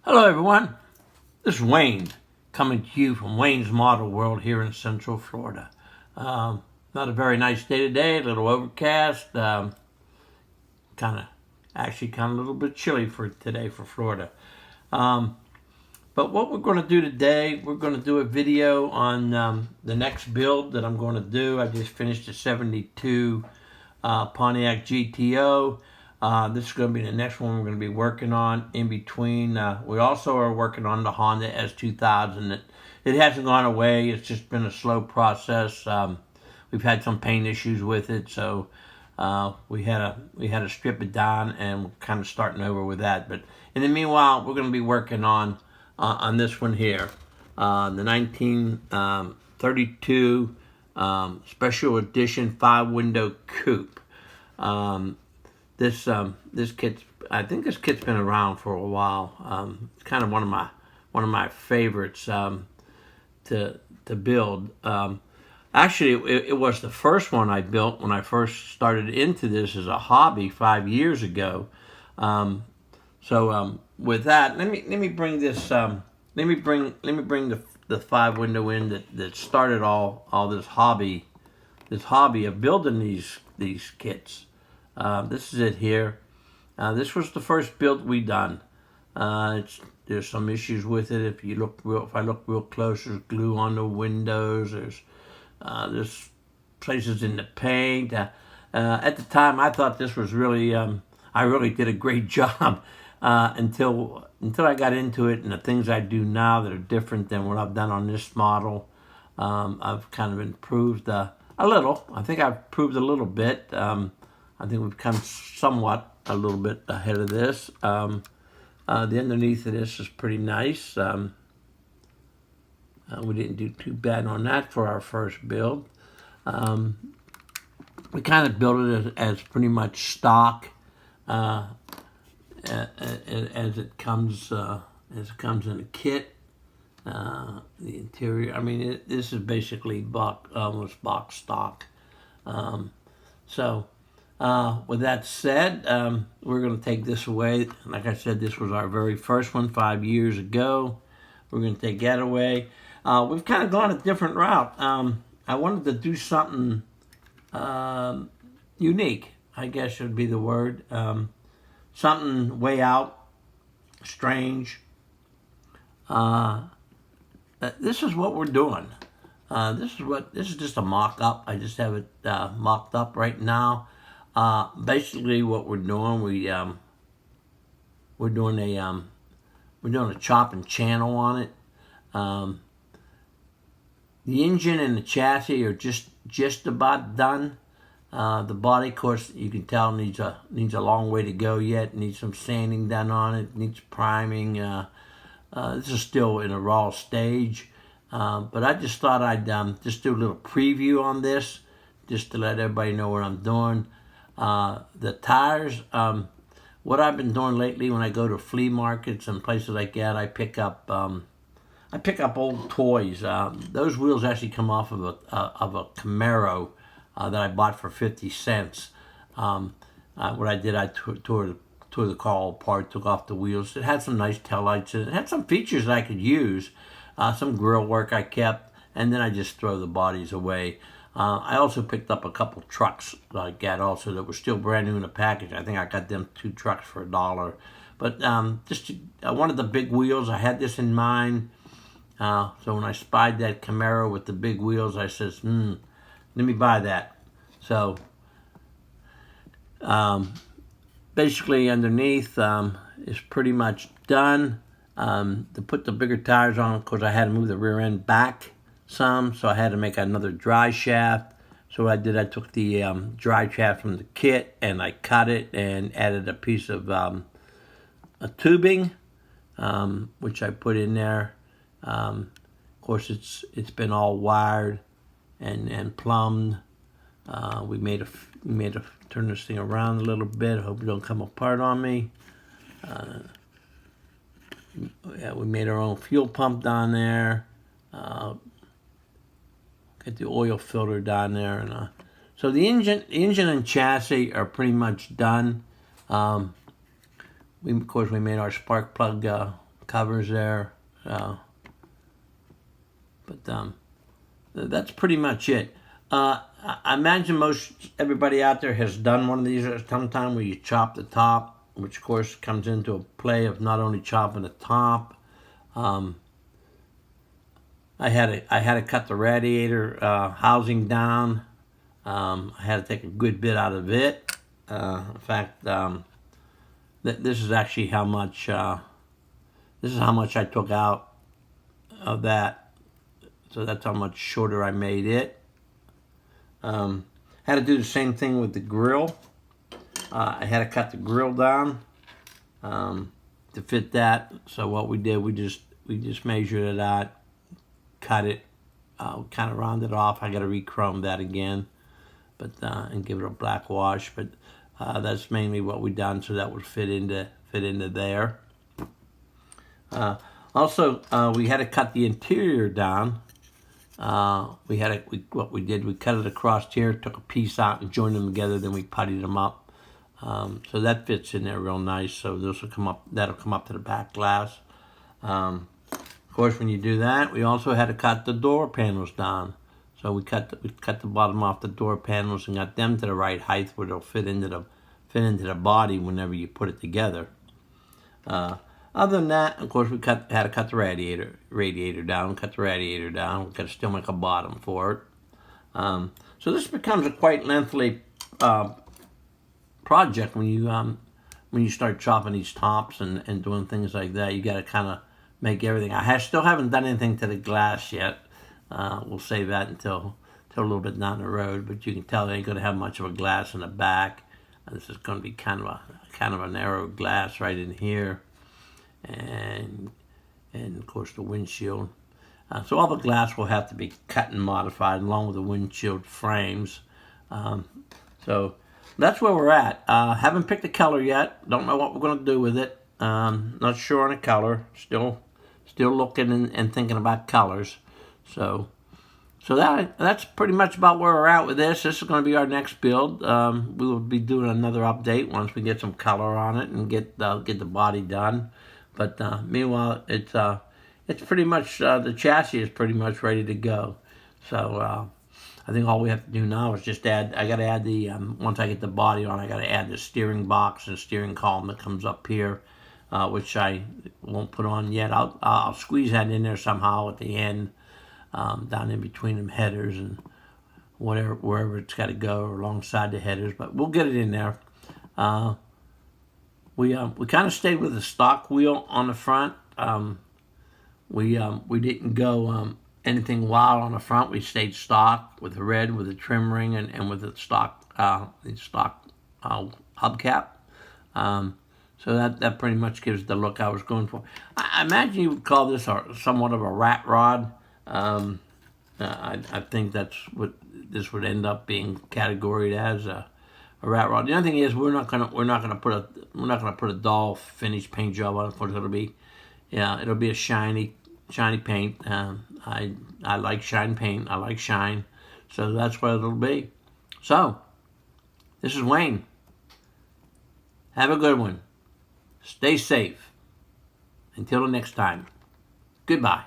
Hello everyone, this is Wayne coming to you from Wayne's Model World here in Central Florida. Not a very nice day today, a little overcast, kind of a little bit chilly for today for Florida. But what we're going to do today, we're going to do a video on the next build that I'm going to do. I just finished a 72 Pontiac GTO. This is going to be the next one we're going to be working on in between. We also are working on the Honda S2000. It hasn't gone away. It's just been a slow process. We've had some paint issues with it, so we had to strip it down, and we're kind of starting over with that. But in the meanwhile, we're going to be working on this one here, the 1932 Special Edition 5-window coupe. This kit, I think this kit's been around for a while. It's kind of one of my favorites to build. Actually, it was the first one I built when I first started into this as a hobby 5 years ago. With that, let me bring this. Let me bring the 5-window in that started all this hobby of building these kits. This is it here. This was the first build we done. There's some issues with it. If I look real close, there's glue on the windows. There's places in the paint. At the time, I thought this was really. I really did a great job until I got into it, and the things I do now that are different than what I've done on this model. I've kind of improved a little. I think I've improved a little bit. I think we've come somewhat a little bit ahead of this. The underneath of this is pretty nice. We didn't do too bad on that for our first build. We kind of built it as pretty much stock as it comes in a kit. The interior, I mean, this is basically almost box stock. With that said, we're going to take this away. Like I said, this was our very first one 5 years ago. We're going to take that away. We've kind of gone a different route. I wanted to do something unique, I guess would be the word. Something way out, strange. This is what we're doing. This is just a mock-up. I just have it mocked up right now. Basically, what we're doing, we're doing a chop and channel on it. The engine and the chassis are just about done. The body, of course, you can tell needs a long way to go yet. Needs some sanding done on it. Needs priming. This is still in a raw stage. But I just thought I'd just do a little preview on this, just to let everybody know what I'm doing. The tires, what I've been doing lately when I go to flea markets and places like that, I pick up old toys. Those wheels actually come off of a Camaro that I bought for 50 cents. What I did, I tore the car all apart, took off the wheels. It had some nice taillights in it. It had some features that I could use, some grill work I kept, and then I just throw the bodies away. I also picked up a couple trucks like that also that were still brand new in the package. I think I got them 2 trucks for $1. But I wanted the big wheels. I had this in mind. So when I spied that Camaro with the big wheels, I says, let me buy that. So basically underneath is pretty much done. To put the bigger tires on, of course, I had to move the rear end back some, so I had to make another dry shaft. So what I did, I took the dry shaft from the kit and I cut it and added a piece of a tubing, which I put in there. Of course, it's been all wired and plumbed. We made a turn this thing around a little bit. Hope it don't come apart on me. Yeah, we made our own fuel pump down there. Get the oil filter down there, and so the engine and chassis are pretty much done. Of course, we made our spark plug covers there. So, but that's pretty much it. I imagine everybody out there has done one of these at some time where you chop the top, which of course comes into a play of not only chopping the top. I had to cut the radiator housing down. I had to take a good bit out of it. In fact, this is actually how much. This is how much I took out of that. So that's how much shorter I made it. Had to do the same thing with the grill. I had to cut the grill down to fit that. So what we did, we just measured it out, cut it, kind of rounded off. I got to re-chrome that again, but and give it a black wash. But that's mainly what we done, so that would fit into there. Also, we had to cut the interior down. What we did, we cut it across here, took a piece out and joined them together, then we puttied them up. So that fits in there real nice. So this will come up, that'll come up to the back glass. Of course, when you do that, we also had to cut the door panels down. So we cut the bottom off the door panels and got them to the right height where they'll fit into the body whenever you put it together. Other than that, of course, we had to cut the radiator down. Cut the radiator down. We got to still make a bottom for it. So this becomes a quite lengthy project when you start chopping these tops and doing things like that. You got to kind of make everything. I still haven't done anything to the glass yet. We'll save that until a little bit down the road. But you can tell they ain't going to have much of a glass in the back. This is going to be kind of a narrow glass right in here. And of course the windshield. So all the glass will have to be cut and modified along with the windshield frames. So that's where we're at. Haven't picked a color yet. Don't know what we're going to do with it. Not sure on a color. Still looking and thinking about colors. So that's pretty much about where we're at with this. This is going to be our next build. We will be doing another update once we get some color on it and get the body done. But meanwhile, it's pretty much, the chassis is pretty much ready to go. So I think all we have to do now is just I got to add the, once I get the body on, I got to add the steering box and steering column that comes up here, which I won't put on yet. I'll squeeze that in there somehow at the end, down in between them headers and wherever it's got to go, or alongside the headers. But we'll get it in there. We kind of stayed with the stock wheel on the front. We didn't go anything wild on the front. We stayed stock with the red, with the trim ring, and with the stock hubcap. So that pretty much gives the look I was going for. I imagine you would call this somewhat of a rat rod. I think that's what this would end up being categorized as, a rat rod. The other thing is we're not gonna put a dull finish paint job on it. Of course, it'll be a shiny paint. I like shine paint. I like shine, so that's what it'll be. So this is Wayne. Have a good one. Stay safe. Until the next time. Goodbye.